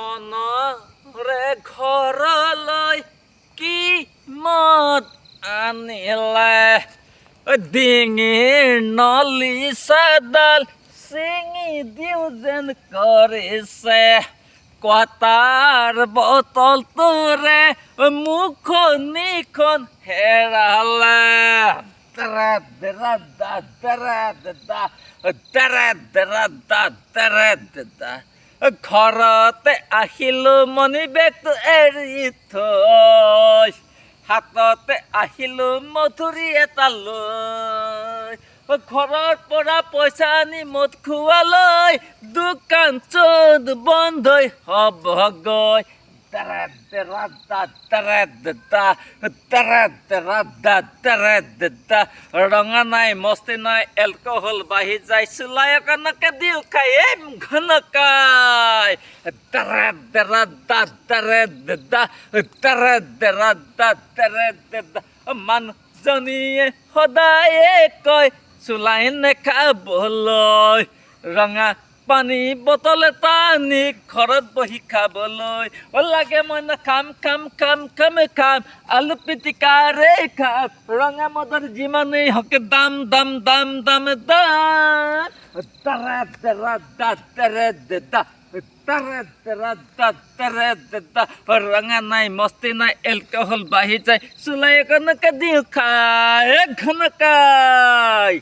মনৰে ঘৰলৈ কি মত আনিলে ডিঙিৰ নলি চাডাল চিঙি দিওঁ যেন কৰিছে কটাৰ বটলটোৰে মুখনিখন হেৰালে ঘৰতে আহিলো মণি বেগটো এৰি থৈ হাততে আহিলো মধুৰি এটা লৈ ঘৰৰ পৰা পইচা আনি মদ খোৱালৈ দোকান চোদ বন্ধই হ'বগৈ ৰঙা নাই মস্তি নাই এলকহল বাঢ়ি যায় চুলাই অকণকে দিওঁ খাই ঘনকাই মানুহজনীয়ে সদায়ে কয় চুলাই নেখাবলৈ ৰঙা পানী বটল এটা আনি ঘৰত বহি খাবলৈ লাগে মই খাম খাম খাম খাম খাম আলু পিটিকাৰে খাম ৰঙা মদৰ যিমানেই হকে দাম দাম দাম দাম ৰঙা নাই মস্তি নাই এলকহল বাঢ়ি যায় চুলাই অকণকে দিওঁ খাই ঘনকাই